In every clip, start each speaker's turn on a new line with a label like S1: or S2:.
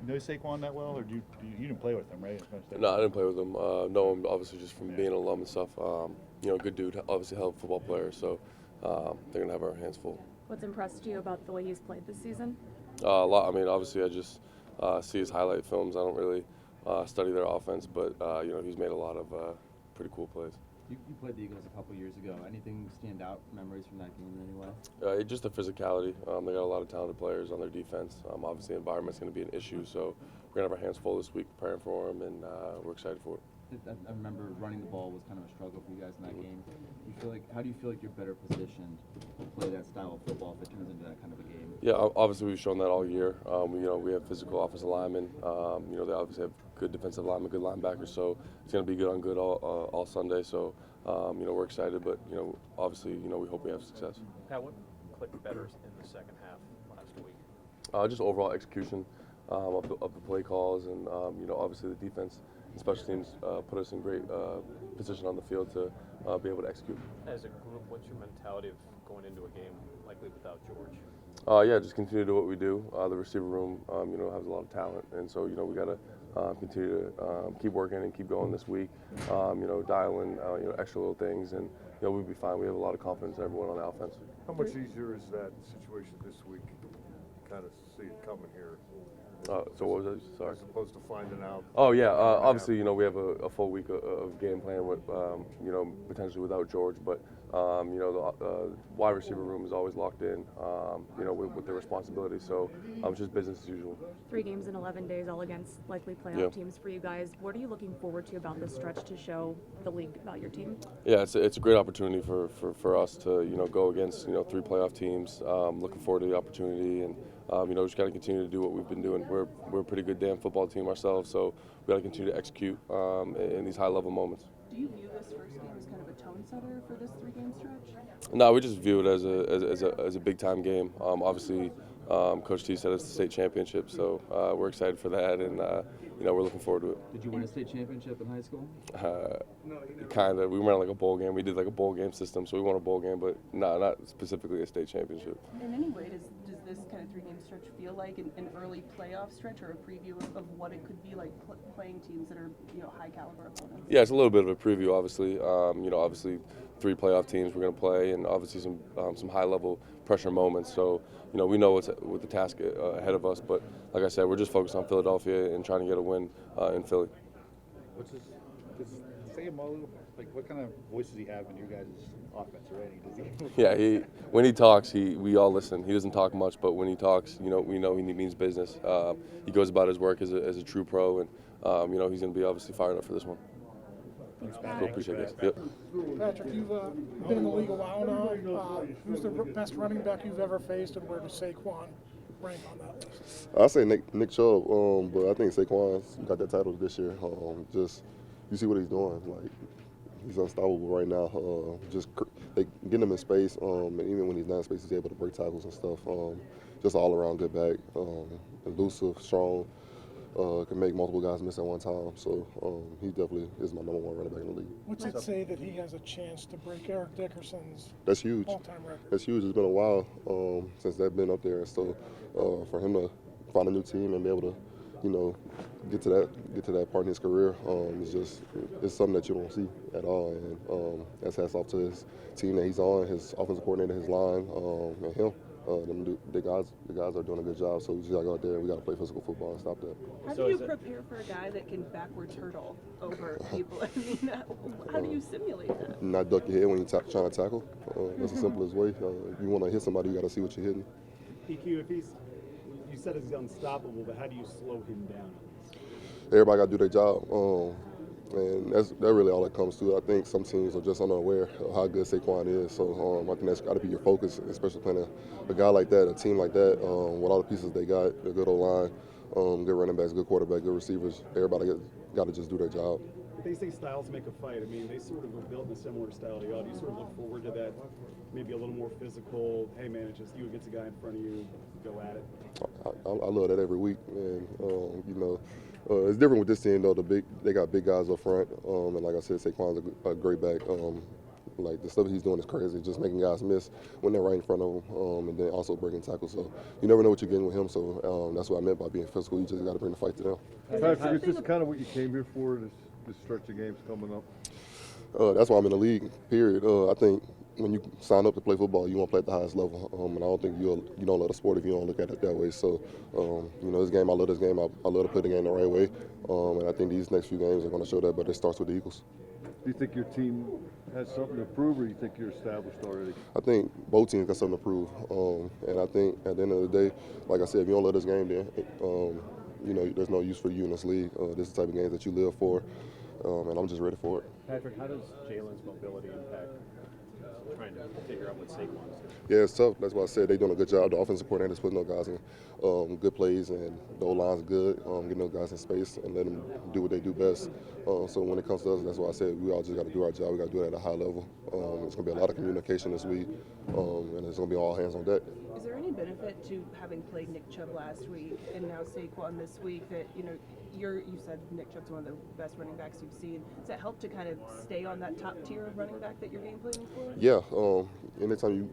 S1: know Saquon that well, or you didn't play with him, right?
S2: No, I didn't play with him. Know him obviously just from being an alum and stuff. Good dude, obviously hell of a football player, so they're gonna have our hands full.
S3: What's impressed you about the way he's played this season?
S2: A lot. I mean, obviously I just see his highlight films. I don't really study their offense, but he's made a lot of pretty cool plays.
S4: You played the Eagles a couple years ago. Anything stand out, memories from that game in any way?
S2: Just the physicality. They got a lot of talented players on their defense. Obviously, the environment's going to be an issue, so we're going to have our hands full this week preparing for them, and we're excited for it.
S4: I remember running the ball was kind of a struggle for you guys in that game. How do you feel like you're better positioned to play that style of football if it turns into that kind of a game?
S2: Yeah, obviously we've shown that all year. We have physical offensive linemen. They obviously have good defensive linemen, good linebackers. So it's going to be good on good all Sunday. So we're excited, but obviously we hope we have success.
S5: Pat, what clicked better in the second half last week?
S2: Just overall execution of the play calls, and obviously the defense and special teams put us in great position on the field to be able to execute.
S5: As a group, what's your mentality of going into a game likely without George?
S2: Just continue to do what we do. The receiver room, has a lot of talent, and so we got to continue to keep working and keep going this week. Dial in extra little things, and we'll be fine. We have a lot of confidence in everyone on the offense.
S6: How much easier is that situation this week? Kind of see it coming here.
S2: So what was that? Sorry.
S6: As opposed to finding out.
S2: Oh yeah, obviously we have a full week of game plan with potentially without George, but the wide receiver room is always locked in, with their responsibilities. So it's just business as usual.
S3: 3 games in 11 days, all against likely playoff teams for you guys. What are you looking forward to about this stretch to show the league about your team?
S2: Yeah, it's a great opportunity for us to go against 3 playoff teams. Looking forward to the opportunity, and just got to continue to do what we've been doing. We're a pretty good damn football team ourselves, so we got to continue to execute in these high level moments.
S7: Do you view this first game as kind of a tone setter for this 3-game stretch?
S2: No, we just view it as a big time game. Obviously, Coach T said it's the state championship, so we're excited for that, and we're looking forward to it.
S4: Did you win a state championship in high school?
S2: Kind of. We ran like a bowl game. We did like a bowl game system, so we won a bowl game, but no, not specifically a state championship.
S7: In any way, does this kind of 3-game stretch feel like an early playoff stretch or a preview of what it could be like playing teams that are high caliber opponents?
S2: Yeah, it's a little bit of a preview, obviously. Obviously 3 playoff teams we're going to play, and obviously some high level pressure moments. So we know what's the task ahead of us, but like I said, we're just focused on Philadelphia and trying to get a win in Philly.
S1: Does Sayamalu, what kind of voice does he have in your guys' offense, right? Does he?
S2: Yeah, when he talks, we all listen. He doesn't talk much, but when he talks, we know he means business. He goes about his work as a true pro, and he's going to be obviously fired up for this one.
S3: Thanks, Pat.
S2: Cool, appreciate it, guys. Yep.
S8: Patrick, you've been in the league a while now. Who's the best running back you've ever faced, and where does Saquon rank on that list?
S9: I say Nick Chubb, but I think Saquon's got that title this year. Just you see what he's doing, like he's unstoppable right now. Getting him in space, and even when he's not in space, he's able to break tackles and stuff. Just all around good back, elusive, strong. Can make multiple guys miss at one time. So he definitely is my number 1 running back in the league.
S8: What's it say that he has a chance to break Eric Dickerson's
S9: That's huge.
S8: all-time record?
S9: That's huge. It's been a while since they've been up there. So for him to find a new team and be able to, get to that part in his career, it's something that you don't see at all. And that's hats off to his team that he's on, his offensive coordinator, his line, and him. The guys are doing a good job, so we just got to go out there and we got to play physical football and stop that.
S7: How do you prepare for a guy that can backwards hurdle over people? I mean, how do you simulate that?
S9: Not duck your head when you're trying to tackle. That's the simplest way. You want to hit somebody, you got to see what you're hitting.
S1: PQ, if you said he's unstoppable, but how do you slow him down?
S9: Everybody got to do their job. And that's really all it comes to. I think some teams are just unaware of how good Saquon is. So I think that's got to be your focus, especially playing a guy like that, a team like that, with all the pieces they got, a good O-line, good running backs, good quarterback, good receivers. Everybody got to just do their job.
S1: They say styles make a fight. I mean, they sort of were built in a similar style to y'all. Do you sort of look forward to that, maybe a little more physical, hey, man, it's just you against a guy in front of you, go at it?
S9: I love that every week. And, it's different with this team, though. They got big guys up front. And like I said, Saquon's a great back. like the stuff he's doing is crazy. Just making guys miss when they're right in front of him, and then also breaking tackles. So you never know what you're getting with him. So that's what I meant by being physical. You just got to bring the fight to them.
S6: Patrick, is this kind of what you came here for? This stretch of games coming up?
S9: That's why I'm in the league. Period. I think when you sign up to play football, you want to play at the highest level, and I don't think you don't love the sport if you don't look at it that way. So, this game, I love this game. I love to play the game the right way, and I think these next few games are going to show that. But it starts with the Eagles.
S6: Do you think your team has something to prove, or do you think you're established already?
S9: I think both teams got something to prove, and I think at the end of the day, like I said, if you don't love this game, then there's no use for you in this league. This is the type of games that you live for, and I'm just ready for it.
S5: Patrick, how does Jalen's mobility impact trying to figure out what Saquon's doing?
S9: Yeah, it's tough. That's why I said they're doing a good job. The offensive coordinator's putting those guys in good plays, and the O-line's good, getting those guys in space and letting them do what they do best. So when it comes to us, that's why I said we all just got to do our job. We got to do it at a high level. It's going to be a lot of communication this week, and it's going to be all hands on deck.
S7: Is there any benefit to having played Nick Chubb last week and now Saquon this week that, you said Nick Chubb's one of the best running backs you've seen. Does that help to kind of stay on that top tier of running back that you're game planning for?
S9: Yeah, anytime you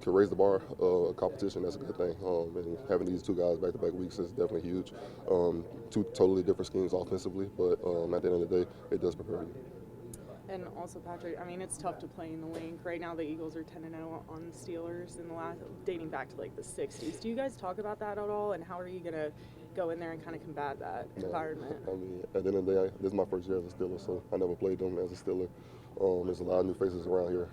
S9: can raise the bar competition, that's a good thing. And having these two guys back-to-back weeks is definitely huge. Two totally different schemes offensively, but at the end of the day, it does prepare you.
S10: And also, Patrick, I mean, it's tough to play in the link. Right now, the Eagles are 10-0 on the Steelers dating back to like the 60s. Do you guys talk about that at all? And how are you going to go in there and kind of combat that environment?
S9: I mean, at the end of the day, this is my first year as a Steeler, so I never played them as a Steeler. There's a lot of new faces around here.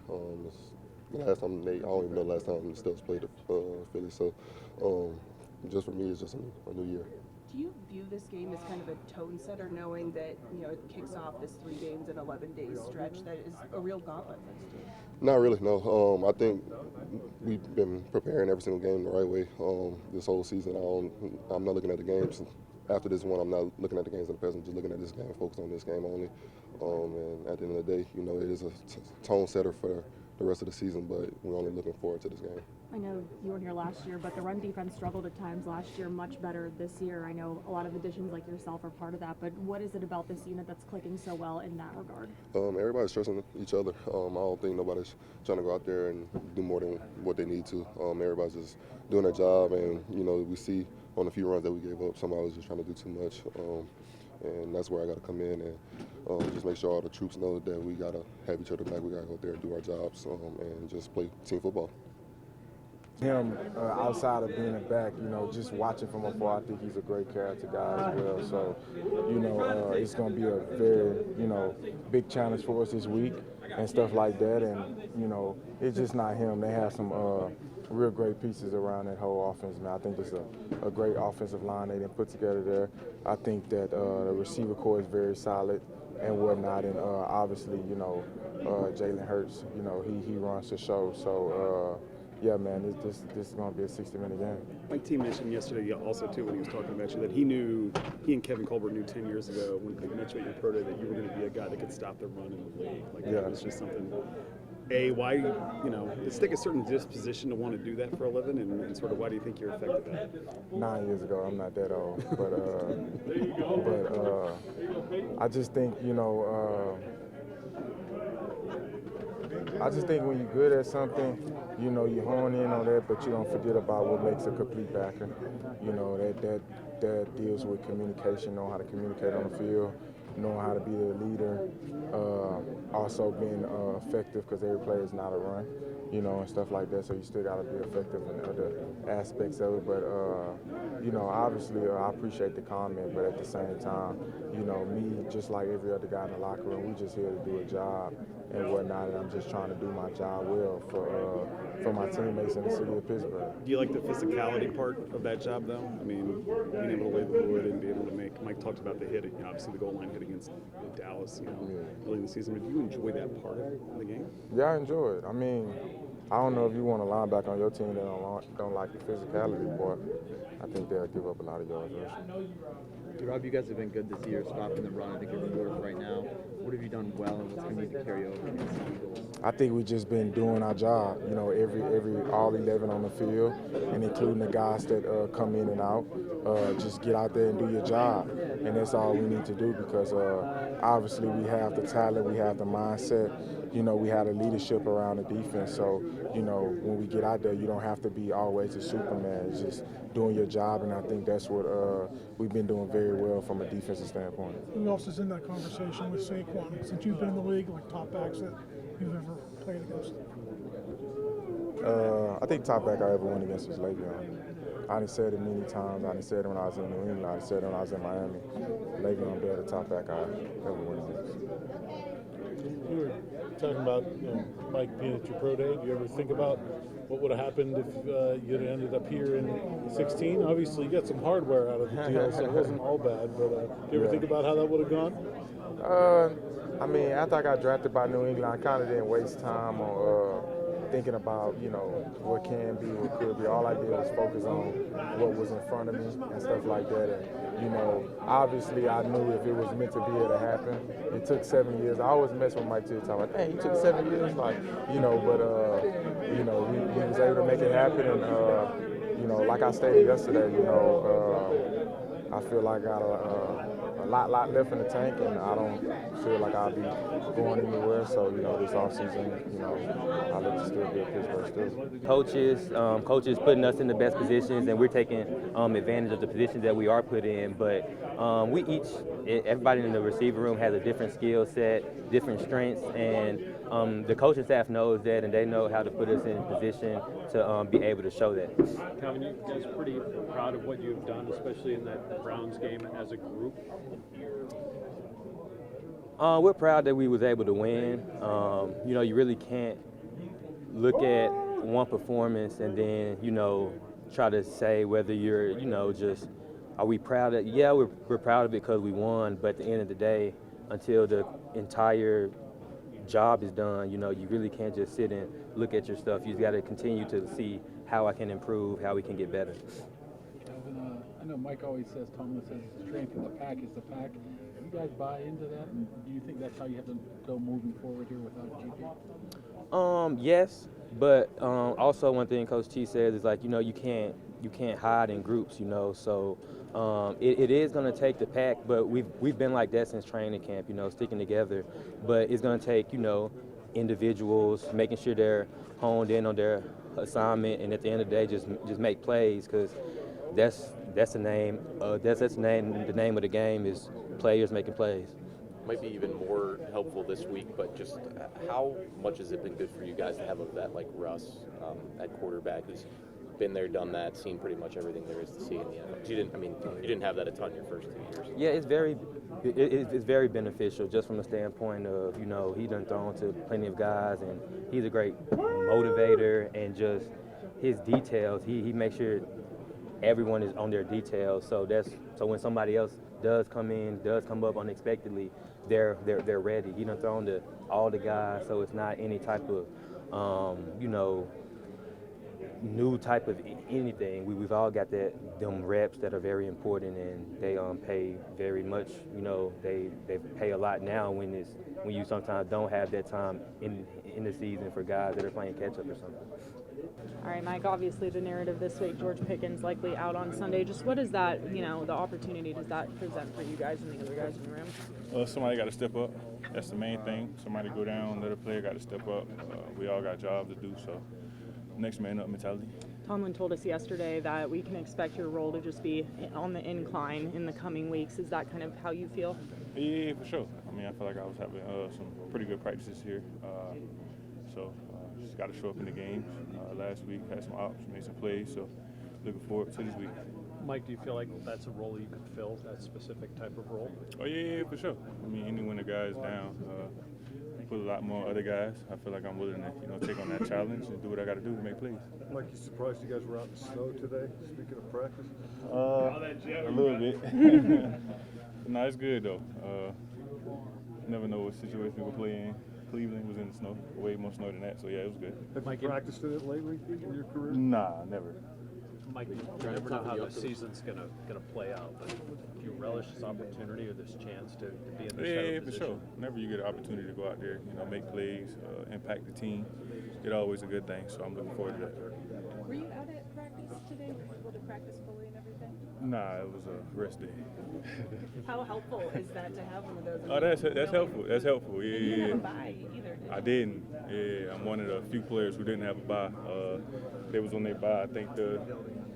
S9: The last time I don't even know the last time the Steelers played Philly. So just for me, it's just a new year.
S7: Do you view this game as kind of a tone setter, knowing that it kicks off this 3 games and 11 days stretch that is a real gauntlet for this team?
S9: Not really, no. I think we've been preparing every single game the right way this whole season. I'm not looking at the games. After this one, I'm not looking at the games in the past. I'm just looking at this game, focused on this game only. And at the end of the day, it is a tone setter for the rest of the season, but we're only looking forward to this game.
S3: I know you weren't here last year, but the run defense struggled at times last year, much better this year. I know a lot of additions like yourself are part of that, but what is it about this unit that's clicking so well in that regard?
S9: Everybody's trusting each other. I don't think nobody's trying to go out there and do more than what they need to. Everybody's just doing their job, and we see on the few runs that we gave up, somebody was just trying to do too much. And that's where I got to come in and just make sure all the troops know that we got to have each other back. We got to go out there and do our jobs and just play team football.
S11: Him, outside of being a back, just watching from afar, I think he's a great character guy as well. So, it's going to be a very, big challenge for us this week and stuff like that. And, it's just not him. They have some real great pieces around that whole offense, man. I think it's a great offensive line they didn't put together there. I think that the receiver core is very solid and whatnot. And obviously, Jalen Hurts, he runs the show. So, yeah, man, this is going to be a 60-minute game.
S1: Mike T mentioned yesterday also, too, when he was talking about you, that he and Kevin Colbert knew 10 years ago when they mentioned your pro day that you were going to be a guy that could stop the run in the league. That was just something. Why, does it take a certain disposition to want to do that for a living, and sort of why do you think you're effective at it?
S11: 9 years ago, I'm not that old, but I just think, I just think when you're good at something, you hone in on that, but you don't forget about what makes a complete backer. That deals with communication, knowing how to communicate on the field, knowing how to be the leader, also being effective, because every player is not a run, and stuff like that. So you still got to be effective in other aspects of it. But, obviously I appreciate the comment, but at the same time, me, just like every other guy in the locker room, we just here to do a job and whatnot, and I'm just trying to do my job well for my teammates in the city of Pittsburgh.
S1: Do you like the physicality part of that job, though? I mean, being able to lay the wood and be able to make. Mike talked about the hit, obviously the goal line hit against Dallas, early in the season. But do you enjoy that part of the game?
S11: Yeah, I enjoy it. I mean, I don't know if you want a linebacker on your team that don't like the physicality part. I think they'll give up a lot of yards rushing.
S4: Rob, you guys have been good this year, stopping the run. I think you're fourth right now. What have you done well, and what's going to need to carry over against the Eagles?
S11: I think we just been doing our job. You know, every all 11 on the field, and including the guys that come in and out. Just get out there and do your job, and that's all we need to do because obviously we have the talent, we have the mindset. You know, we have the leadership around the defense. So, you know, when we get out there, you don't have to be always a Superman. It's just doing your job, and I think that's what we've been doing very well from a defensive standpoint.
S8: Who else is in that conversation with Saquon? Since you've been in the league, like top backs that you've ever played against?
S11: I think top back I ever went against was Le'Veon. I done said it many times. I done said it when I was in New England. I done said it when I was in Miami. Le'Veon better the top back I ever went against.
S12: You were talking about Mike being at your pro day. Do you ever think about what would have happened if you'd have ended up here in 16? Obviously, you got some hardware out of the deal, so it wasn't all bad. But do you ever think about how that would have gone?
S11: I mean, after I got drafted by New England, I kind of didn't waste time on thinking about, you know, what can be, what could be. All I did was focus on what was in front of me and stuff like that. And, you know, obviously I knew if it was meant to be, it to happen. It took 7 years. I always mess with Mike to the time. Like, dang, you took 7 years? Like, you know, but, you know, we was able to make it happen. And, you know, like I stated yesterday, you know, I feel like I got a lot left in the tank, and I don't feel like I'll be going anywhere. So, you know, this offseason, you know, I look to still be at Pittsburgh still.
S13: Coaches putting us in the best positions, and we're taking advantage of the positions that we are put in. But everybody in the receiver room has a different skill set, different strengths, and the coaching staff knows that, and they know how to put us in position to be able to show that.
S5: Calvin, you guys are pretty proud of what you've done, especially in that Browns game as a group?
S13: We're proud that we was able to win. You know, you really can't look at one performance and then, you know, try to say whether you're, you know, just, are we proud of it? Yeah, we're proud of it because we won, but at the end of the day, until the entire job is done, you know, you really can't just sit and look at your stuff. You got to continue to see how I can improve, how we can get better.
S14: I know Mike always says, Tomlin says, the strength of the pack is the pack. Do you guys buy into that? And do you think that's how you have to go moving forward here without GP?
S13: Yes, but also one thing Coach T says is, like, you know, you can't hide in groups, you know. So it is going to take the pack, but we've been like that since training camp, you know, sticking together. But it's going to take, you know, individuals making sure they're honed in on their assignment, and at the end of the day, just make plays, because that's the name. The name of the game is players making plays.
S15: Might be even more helpful this week, but just how much has it been good for you guys to have a vet like Russ at quarterback, who's been there, done that, seen pretty much everything there is to see in the NFL? You didn't have that a ton your first 2 years.
S13: Yeah, it's very beneficial, just from the standpoint of, you know, he done thrown to plenty of guys, and he's a great motivator, and just his details, he makes sure everyone is on their details. So when somebody else does come up unexpectedly, they're ready. He done thrown to all the guys, so it's not any type of you know, new type of anything. We've all got them reps that are very important, and they pay very much. You know, they pay a lot now when you sometimes don't have that time in the season for guys that are playing catch up or something.
S10: All right, Mike, obviously the narrative this week, George Pickens likely out on Sunday. Just what is that, you know, the opportunity does that present for you guys and the other guys in the room?
S16: Somebody got to step up. That's the main thing. Somebody go down, let a player got to step up. We all got jobs to do, so next man up mentality.
S10: Tomlin told us yesterday that we can expect your role to just be on the incline in the coming weeks. Is that kind of how you feel?
S16: Yeah, for sure. I mean, I feel like I was having some pretty good practices here. So just got to show up in the game. Last week had some ops, made some plays, so looking forward to this week.
S5: Mike, do you feel like that's a role you could fill, that specific type of role?
S16: Oh, yeah, for sure. I mean, even when the guy's down, put a lot more other guys. I feel like I'm willing to, you know, take on that challenge and do what I got to do to make plays.
S6: Mike, you surprised you guys were out in the snow today, speaking of practice?
S16: A little bit. No, it's good, though. Never know what situation we'll play in. Cleveland was in the snow, way more snow than that. So yeah, it was good.
S6: Have you practiced in it lately in your career?
S16: Nah, never.
S5: Mike, you never know how the season's gonna play out, but do you relish this opportunity or this chance to be in this type
S16: Yeah,
S5: of
S16: for
S5: position?
S16: sure. Whenever you get an opportunity to go out there, make plays, impact the team, it's always a good thing. So I'm looking forward to that.
S7: Were you out at practice today? Were you able to practice fully and everything?
S16: Nah, it was a rest day.
S7: How helpful is that to have one of those?
S16: Oh, that's helpful. That's helpful. Yeah,
S7: You didn't have a
S16: yeah.
S7: bye either, did you?
S16: I didn't. Yeah, I'm one of the few players who didn't have a bye. They was on their bye. I think the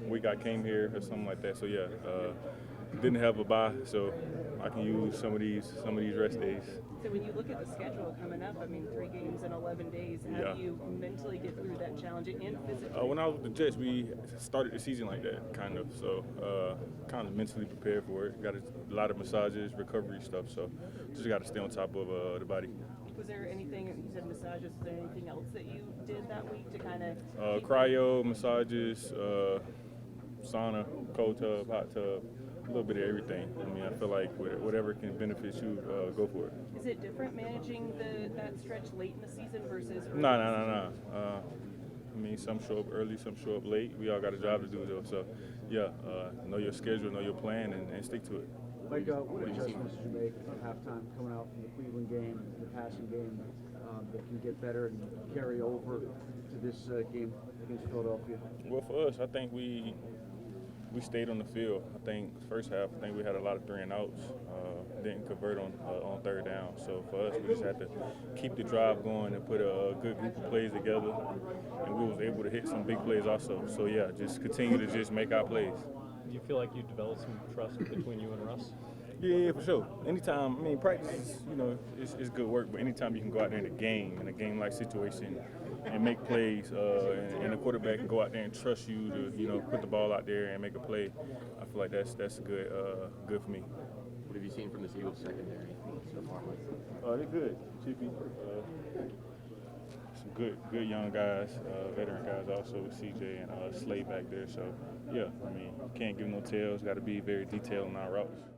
S16: week I came here or something like that. So yeah, didn't have a bye, so I can use some of these rest days.
S7: So when you look at the schedule coming up, I mean, 3 games in 11 days, how do you mentally get through that challenge and physically?
S16: When I was with the Jets, we started the season like that, kind of. So kind of mentally prepared for it. Got a lot of massages, recovery stuff. So just got to stay on top of the body.
S7: Was there anything, you said massages, was there anything else that you did that week to kind of?
S16: Cryo, massages, sauna, cold tub, hot tub, a little bit of everything. I mean, I feel like whatever can benefit you, go for it.
S7: Is it different managing that stretch late in the season versus?
S16: No. I mean, some show up early, some show up late. We all got a job to do, though. So, yeah, know your schedule, know your plan, and stick to it.
S17: Mike, what adjustments did you make at halftime coming out from the Cleveland game, the passing game, that can get better and carry over to this game against Philadelphia?
S16: Well, for us, I think we stayed on the field. I think first half, we had a lot of 3 and outs. Didn't convert on third down. So for us, we just had to keep the drive going and put a good group of plays together. And we was able to hit some big plays also. So yeah, just continue to just make our plays.
S5: Do you feel like you developed some trust between you and Russ?
S16: Yeah, for sure. Anytime, I mean, practice is, it's good work, but anytime you can go out there in a game-like situation, and make plays, and the quarterback can go out there and trust you to, put the ball out there and make a play, I feel like that's good for me.
S15: What have you seen from this Eagles secondary so far?
S16: They're good. Chippy, some good young guys, veteran guys also with CJ and Slade back there. So, yeah, I mean, can't give no tails. Got to be very detailed in our routes.